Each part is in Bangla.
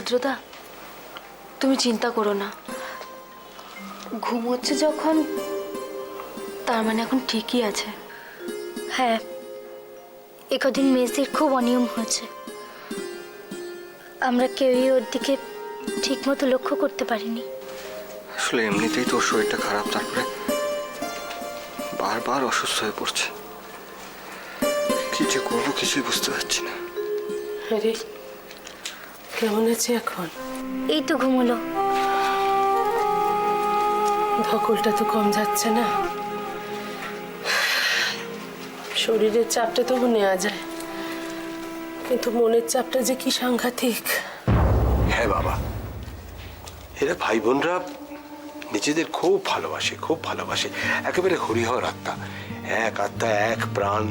রুদ্রদা, তুমি চিন্তা করো না। ঘুম হচ্ছে যখন, তার মানে এখন ঠিকই আছে। হ্যাঁ, একদিন মেসির খুব অনিয়ম হয়েছে। আমরা কেউই ওর দিকে ঠিক মতো লক্ষ্য করতে পারিনি। আসলে এমনিতেই তোর শরীরটা খারাপ, তারপরে বারবার অসুস্থ হয়ে পড়ছে। কি যে করবো কিছুই বুঝতে পারছি না। আরে কেমন আছে এখন? এই তো ঘুমোলো। ধকলটা তো কম যাচ্ছে না। শরীরের চাপটা তবু নেওয়া যায়, কিন্তু মনের চাপটা যে কি সাংঘাতিক। হ্যাঁ বাবা, এরা ভাই বোনরা নিজেদের খুব ভালোবাসে, খুব ভালোবাসে। একেবারে হরিহর আত্মা, এক আত্মা এক প্রাণ।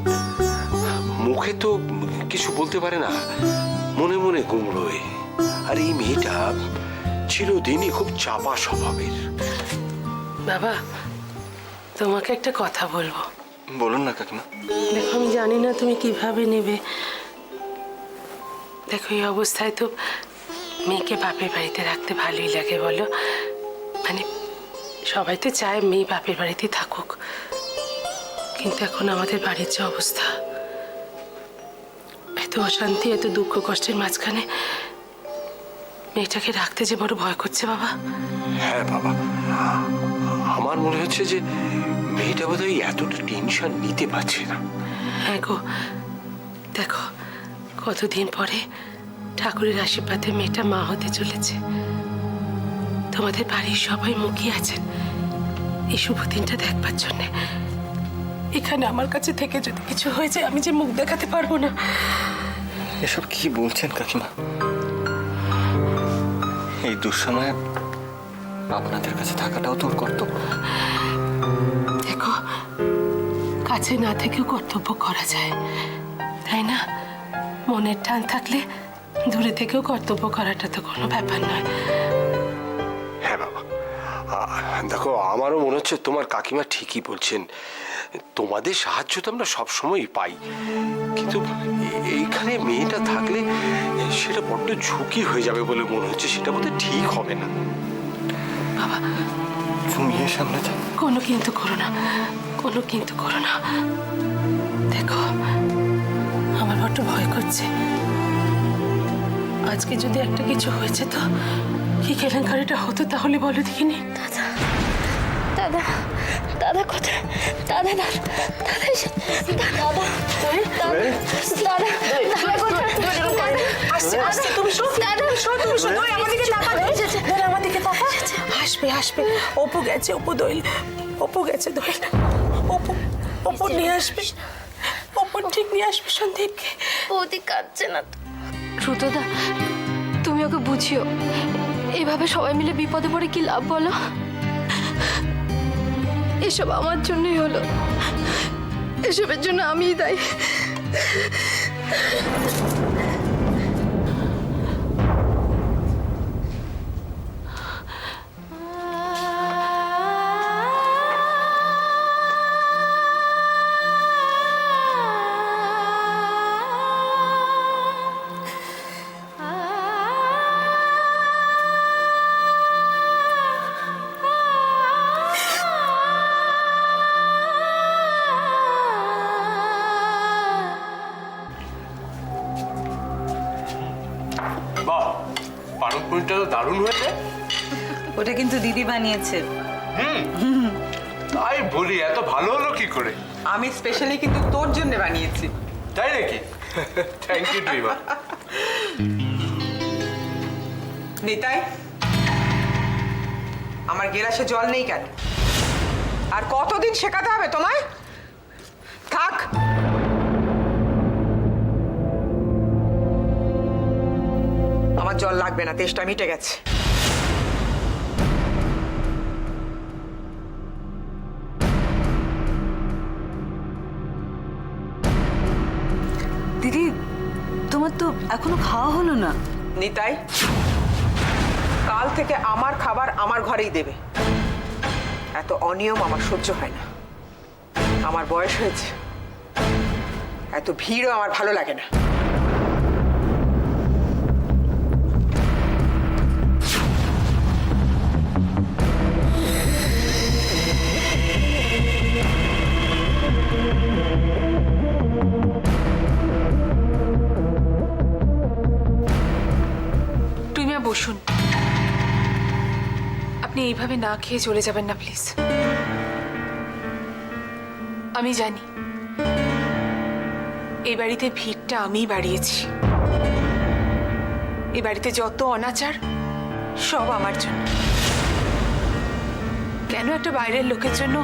মুখে তো কিছু বলতে পারে না, মনে মনে গুমড়োয়। আর এই মেয়েটা চিরদিনই খুব চাপা স্বভাবের। বাবা, তোমাকে একটা কথা বলবো। বলুন না কাকিমা। দেখো, আমি জানি না তুমি কিভাবে নেবে। দেখো, এই অবস্থায় তো মেয়েকে বাপের বাড়িতে রাখতে ভালোই লাগে বলো। মানে সবাই তো চায় মেয়ে বাপের বাড়িতেই থাকুক, কিন্তু এখন আমাদের বাড়ির যে অবস্থা, এত অশান্তি, এত দুঃখ কষ্টের মাঝখানে মেয়েটাকে রাখতে যে বড় ভয় করছে বাবা। হ্যাঁ বাবা, আমার মনে হচ্ছে যে মেয়েটা বোধহয় এতটা টেনশন নিতে পারছে না। হ্যাঁ গো, দেখো কতদিন পরে ঠাকুরের আশীর্বাদে মেয়েটা মা হতে চলেছে। তোমাদের বাড়ির সবাই মুখিয়ে আছেন এই শুভ দিনটা দেখবার জন্যে। এখানে আমার কাছে থেকে যদি কিছু হয়ে যায়, আমি যে মুখ দেখাতে পারবো না। এসব কি বলছেন কাকিমা? এই দুঃসময়ে আপনাদের কাছে থাকাটাও তোর কর্তব্য। দেখো, কাছে না থেকেও কর্তব্য করা যায়, তাই না? মনের টান থাকলে দূরে থেকেও কর্তব্য করাটা তো কোনো ব্যাপার নয়। হ্যাঁ বাবা, দেখো আমারও মনে হচ্ছে তোমার কাকিমা ঠিকই বলছেন। তোমাদের সাহায্য তো আমরা সবসময়ই পাই, কিন্তু এইখানে মেয়েটা থাকলে সেটা বড্ড ঝুঁকি হয়ে যাবে বলে মনে হচ্ছে। সেটা বোধহয় ঠিক হবে না। বাবা, তুমি এর সামনে থাক। কোনো কিন্তু করো না, কোনো কিন্তু করো না। দেখো, আমার বড্ড ভয় করছে। আজকে যদি একটা কিছু হয়েছে তো কি কেলেঙ্কারিটা হতো তাহলে বলো দেখিনি। দাদা, দাদা, দাদা কোথায়? দাদা, দাদা, দাদা এসে, দাদা, দাদা, দাদা, দাদা কোথায়? আসছে, আসছে, তুমি শো, দাদা, তুমি শো, দই আমার দিকে তাকা, দই আমার দিকে তাকা। আসবে, আসবে। অপু গেছে, অপু দই, অপু গেছে দই, অপু, অপু নিয়ে আসবে, অপু ঠিক নিয়ে আসবে সন্দীপকে। বৌদি কাঁদছে না তো? রুদ্রদা, তুমি ওকে বুঝিও। এভাবে সবাই মিলে বিপদে পড়ে কি লাভ বলো? এসব আমার জন্যই হলো, এসবের জন্য আমিই দায়ী। বাহ, পালকপুরিটা তো দারুণ হয়েছে। ওটা কিন্তু দিদি বানিয়েছে। তাই বলি, এত ভালো হলো কি করে? আমি স্পেশালি কিন্তু তোর জন্য বানিয়েছি। তাই নাকি? Thank you Dima. নিতাই, আমার গেলাসে জল নেই কেন? আর কতদিন শেখাতে হবে তোমায়? থাক। আমার জল লাগবে না, তেষ্টা মিটে গেছে। দিদি, তোমার তো এখনো খাওয়া হলো না। নিতাই, কাল থেকে আমার খাবার আমার ঘরেই দেবে। এত অনিয়ম আমার সহ্য হয় না। আমার বয়স হয়েছে, এত ভিড়ও আমার ভালো লাগে না। বসুন। আপনি এইভাবে না খেয়ে চলে যাবেন না প্লিজ। আমি জানি এই বাড়িতে ভিড়টা আমিই বাড়িয়েছি। এই বাড়িতে যত অনাচার সব আমার জন্য। কেন একটা বাইরের লোকের জন্য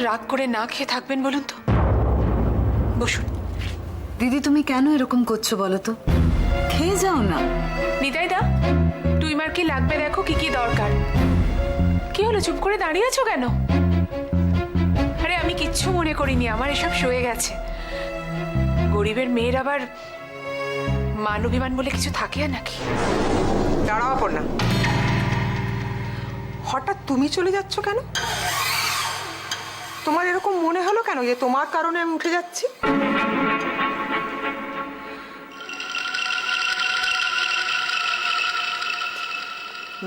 রাগ করে না খেয়ে থাকবেন বলুন তো? বসুন। দিদি তুমি কেন এরকম করছো বলো তো? খেয়ে যাও না। নিতাই দা, টুইমার কি লাগবে দেখো, কি কি দরকার। কি হলো, চুপ করে দাঁড়িয়ে আছো কেন? আরে আমি কিচ্ছু মনে করিনি, আমার এসব সয়ে গেছে। গরিবের মেয়ের আবার মান অভিমান বলে কিছু থাকে নাকি? দাঁড়াও অপর্ণা, হঠাৎ তুমি চলে যাচ্ছ কেন? তোমার এরকম মনে হলো কেন যে তোমার কারণে আমি উঠে যাচ্ছি?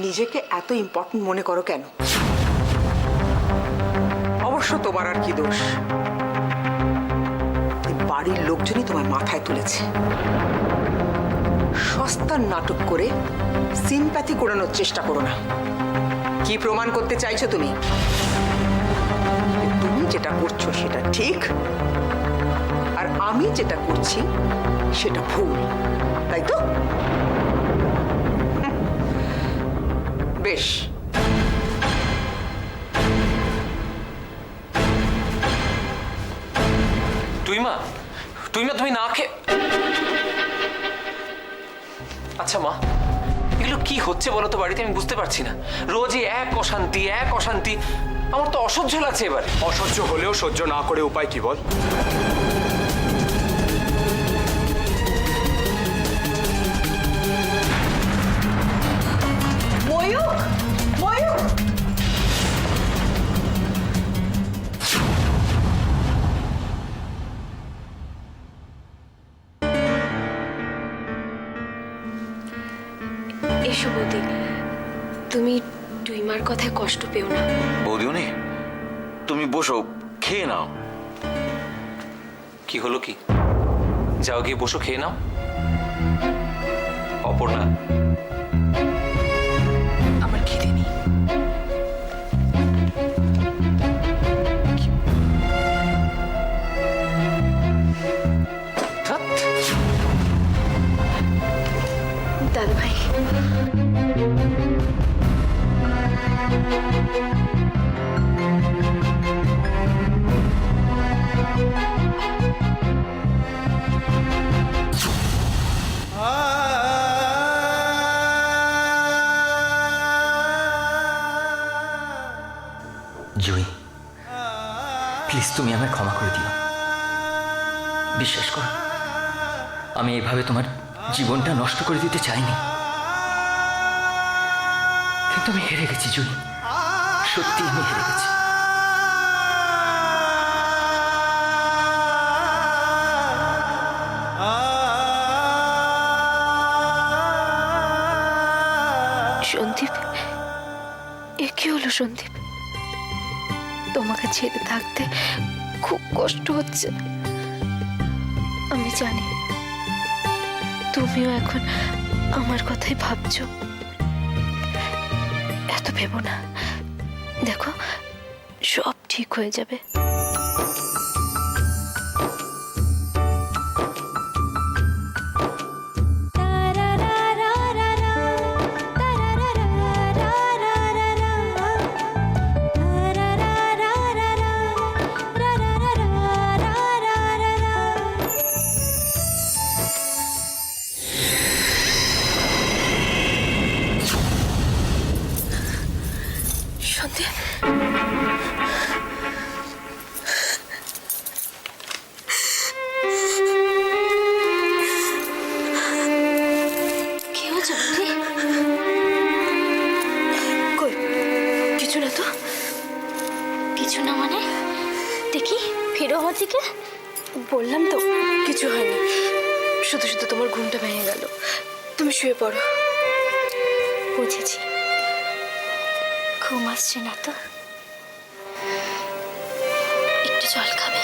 নিজেকে এত ইম্পর্টেন্ট মনে করো কেন? অবশ্য তোমার আর কি দোষ, বাড়ির লোকজনই তোমার মাথায় তুলেছে। সস্তার নাটক করে সিম্প্যাথি করানোর চেষ্টা করো না। কি প্রমাণ করতে চাইছো তুমি? তুমি যেটা করছো সেটা ঠিক, আর আমি যেটা করছি সেটা ভুল, তাই তো? বেশ, টুইমা, টুইমা তুমি না খেয়ে... আচ্ছা মা, এগুলো কি হচ্ছে বলো তো বাড়িতে? আমি বুঝতে পারছি না। রোজই এক অশান্তি এক অশান্তি, আমার তো অসহ্য লাগছে এবারে। অসহ্য হলেও সহ্য না করে উপায় কি বল? ময়ূক, ময়ূক, এসো বৌদি, তুমি টুইমার কথায় কষ্ট পেও না। বৌদিওনি, তুমি বসো, খেয়ে নাও। কি হলো কি? যাও গিয়ে বসো, খেয়ে নাও। অপর্ণা, আমার খিদে নেই। ধ্যাৎ। দাদা ভাই, জুই, প্লিজ তুমি আমায় ক্ষমা করে দিও। বিশ্বাস করো, আমি এভাবে তোমার জীবনটা নষ্ট করে দিতে চাইনি, কিন্তু আমি হেরে গেছি জুই, সত্যি আমি হেরে গেছি। সন্দীপ, এ কি হলো সন্দীপ? তোমাকে ছেড়ে থাকতে খুব কষ্ট হচ্ছে, আমি জানি। তুমিও এখন আমার কথাই ভাবছো। এত ভেবো না, দেখো সব ঠিক হয়ে যাবে। সন্দীপ, কি হয়েছে বুদ্ধি? কই, কিছু না তো? কিছু না মানে? দেখি ফেরো আমার দিকে। বললাম তো কিছু হয়নি, শুধু শুধু তোমার ঘুমটা ভেঙে গেল। তুমি শুয়ে পড়ো। বুঝেছি, ঘুম আসছে না তো? একটু জল খাবে?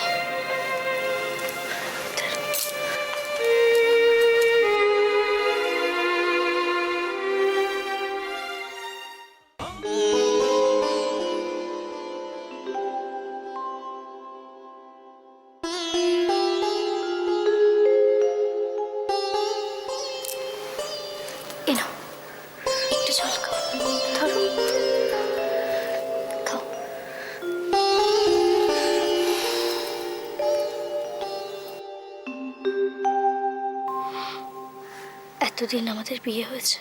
এতদিন আমাদের বিয়ে হয়েছে,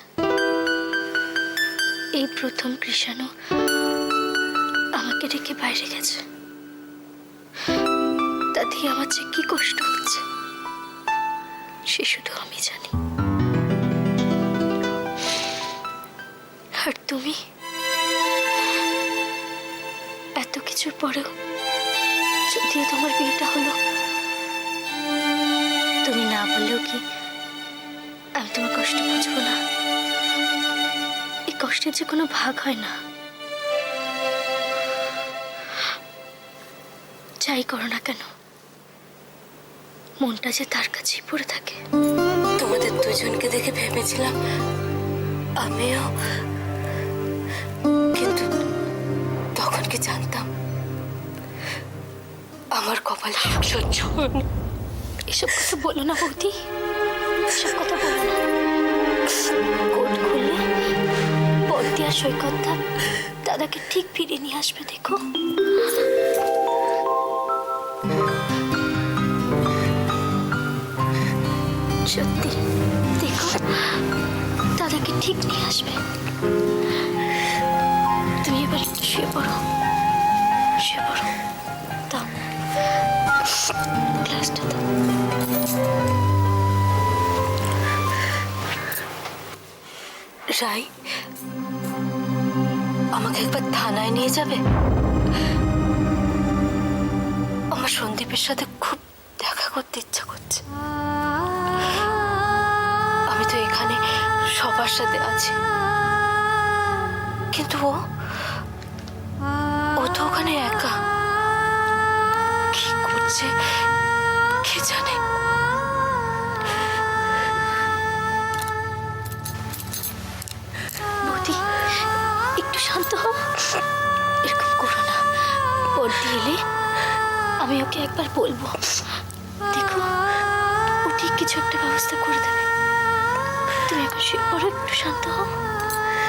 এই প্রথম কৃষাণু আমাকে রেখে বাইরে গেছে। তা দিয়ে আমার যে কি কষ্ট হচ্ছে সে শুধু আমি জানি। আর তুমি এত কিছুর পরেও, যদিও তোমার বিয়েটা হলো, তুমি না বললেও কি আমি তোমার কষ্ট বুঝবো না? এই কষ্টের যে কোনো ভাগ হয় না। যাই করো না কেন, মনটা যে তার কাছেই পড়ে থাকে। তোমাদের দুজনকে দেখে ভেবেছিলাম আমিও, কিন্তু তখন কি জানতাম আমার কপালে সহ্য হয় না। এসব কথা বলো না বৌদি, এসব কথা বলো না। কোর্ট খুললে পদ্মী আর সৈকতদা দাদাকে ঠিক ফিরিয়ে নিয়ে আসবে, দেখো। সত্যি দেখো, দাদাকে ঠিক নিয়ে আসবে। তুমি এবার একটু শুয়ে পড়ো, শুয়ে পড়ো। দাও গ্লাসটা দাও। রাই, আমাকে একবার থানায় নিয়ে যাবে? আমার সন্দীপের সাথে খুব দেখা করতে ইচ্ছা করছে। আমি তো এখানে সবার সাথে আছি, কিন্তু ও তো ওখানে একা। কি করছে কে জানে। বৌদি, একটু শান্ত হও, এরকম করো না। পদ্মী এলে আমি ওকে একবার বলবো, দেখো ও ঠিক কিছু একটা ব্যবস্থা করে দেবে। তুমি এখন শুয়ে পড়ো, একটু শান্ত হও।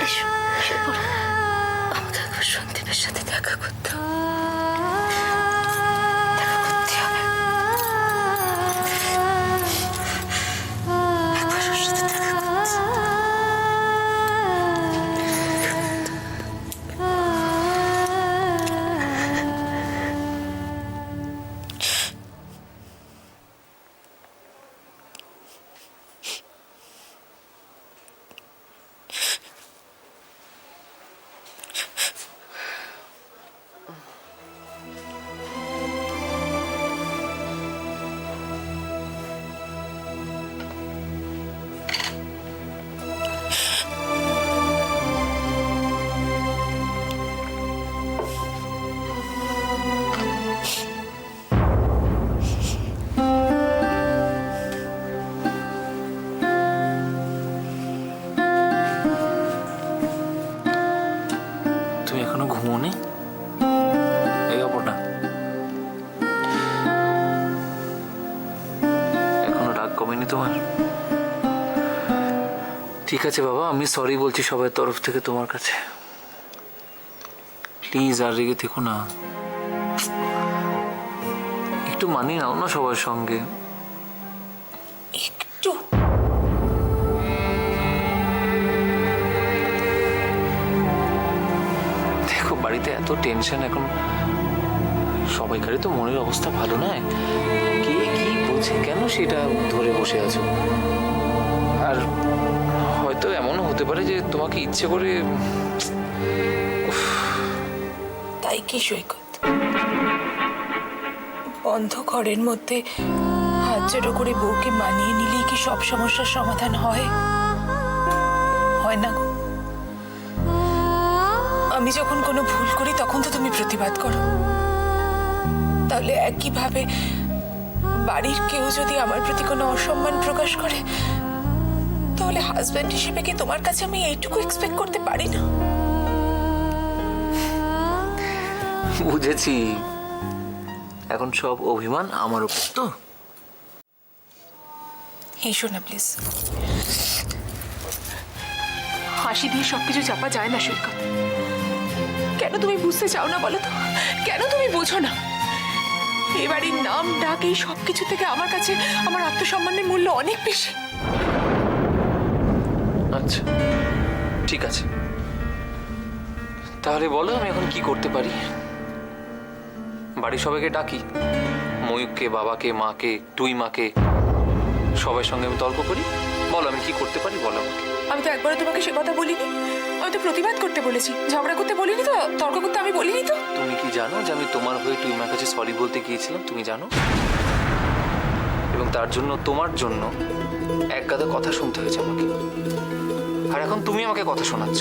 এসো শুয়ে পড়ো। আমাকে একবার সন্দীপের সাথে দেখা করতে হবে। দেখা করতে হবে। একবার ওর সাথে দেখা করতে হবে। তুমি এখনো ঘুমোনি? এই অপরটা এখনো রাগ কমেনি তোমার? ঠিক আছে বাবা, আমি সরি বলছি সবার তরফ থেকে তোমার কাছে। প্লিজ আর রেগে থেকো না, একটু মানিয়ে নাও না সবার সঙ্গে। একটু দেখো, বাড়িতে এত টেনশন এখন, সবাইকারই তো মনের অবস্থা ভালো নয়। কে কি বলছে কেন সেটা ধরে বসে আছো? আর হয়তো এমনও হতে পারে যে তোমাকে ইচ্ছে করে। তাই কি সৈকত? বন্ধ ঘরের মধ্যে হাত জড়ো করে বউকে মানিয়ে নিলেই কি সব সমস্যার সমাধান হয়? হয় না গো। আমি যখন কোনো ভুল করি তখন তো তুমি প্রতিবাদ করো। তাহলে একইভাবে বাড়ির কেউ যদি আমার প্রতি কোনো অসম্মান প্রকাশ করে, তাহলে হাজব্যান্ড হিসেবে কি তোমার কাছে আমি এইটুকু এক্সপেক্ট করতে পারি না? বুঝেছি, এখন সব অভিমান আমার উপর তো। হেসো না প্লিজ। হাসি দিয়ে সবকিছু চাপা যায় না সৈকত। কেন তুমি বুঝতে চাও না বলো তো? কেন তুমি বোঝো না? এ বাড়ির নাম ডাক এই সবকিছু থেকে আমার কাছে আমার আত্মসম্মানের মূল্য অনেক বেশি। আচ্ছা ঠিক আছে, তাহলে বলো আমি এখন কি করতে পারি? বাড়ির সবাইকে ডাকি, ময়ূককে, বাবাকে, মাকে, তুই মাকে, সবার সঙ্গে আমি তর্ক করি? বলো আমি কি করতে পারি, বলো আমাকে। আমি তো একবারও তোমাকে সে কথা বলিনি। আমি তো প্রতিবাদ করতে বলেছি, ঝগড়া করতে বলিনি তো, তর্ক করতে আমি বলিনি তো। তুমি কি জানো যে আমি তোমার হয়ে তুই মার কাছে সরি বলতে গিয়েছিলাম? তুমি জানো? এবং তার জন্য, তোমার জন্য এক গাদা কথা শুনতে হয়েছে আমাকে, আর এখন তুমি আমাকে কথা শোনাচ্ছ।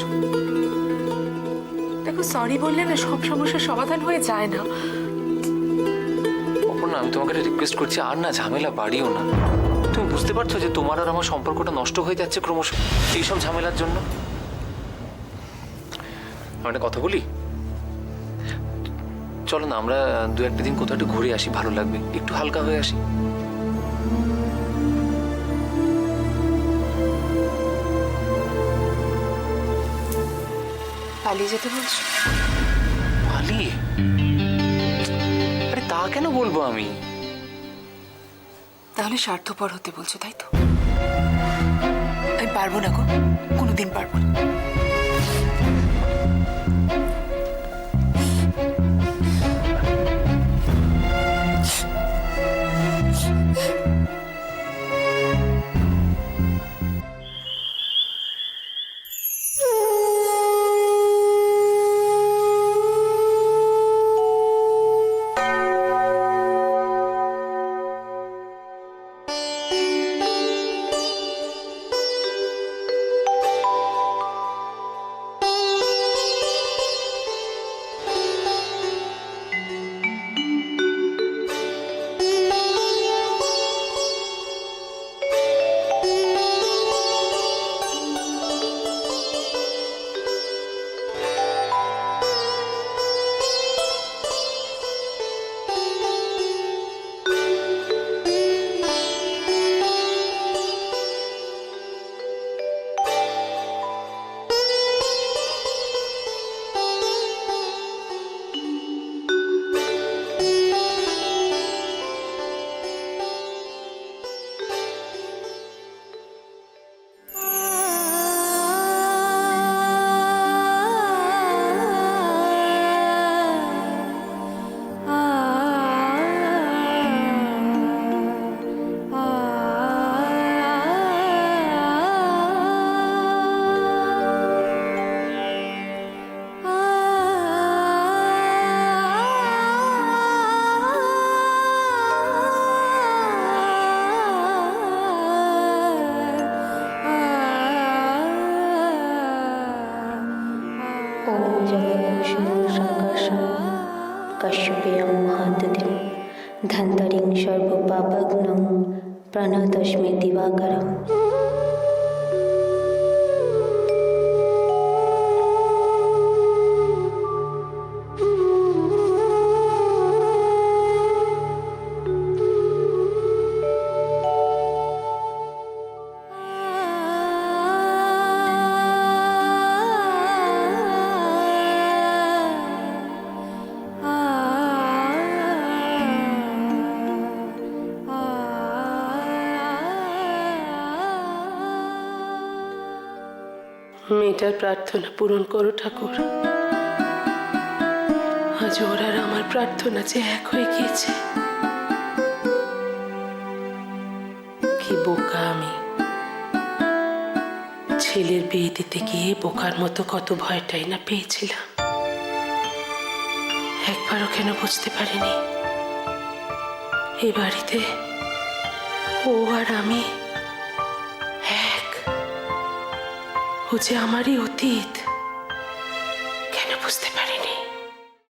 দেখো, সরি বললে না সব সমস্যার সমাধান হয়ে যায় না। অপর্ণা, আমি তোমাকে একটা রিকোয়েস্ট করছি, আর না ঝামেলা বাড়িও না। তুমি বুঝতে পারছো যে তোমার আর আমার সম্পর্কটা নষ্ট হয়ে যাচ্ছে ক্রমশ এইসব ঝামেলার জন্য? আমি একটা কথা বলি, চলো না আমরা দু একটা দিন কোথাও একটু ঘুরে আসি, ভালো লাগবে, একটু হালকা হয়ে আসি। পালিয়ে যেতে বলছো? পালিয়ে? আরে তা কেন বলবো আমি? তাহলে স্বার্থপর হতে বলছো, তাই তো? আমি পারবো না গো, কোনোদিন পারবো না। कश्यपेयं महादतिं धन्तरिं सर्वपापघ्नं प्रणतस्मै दिवाकरम्। মেয়েটার প্রার্থনা পূরণ করো ঠাকুর। আজ ওর আর আমার প্রার্থনা যে এক হয়ে গিয়েছে। কি বোকা আমি! ছেলের বিয়ে দিতে গিয়ে বোকার মতো কত ভয়টাই না পেয়েছিলাম। একবারও কেন বুঝতে পারিনি এ বাড়িতে ও আর আমি এক। ও যে আমারই অতীত, কেন বুঝতে পারিনি?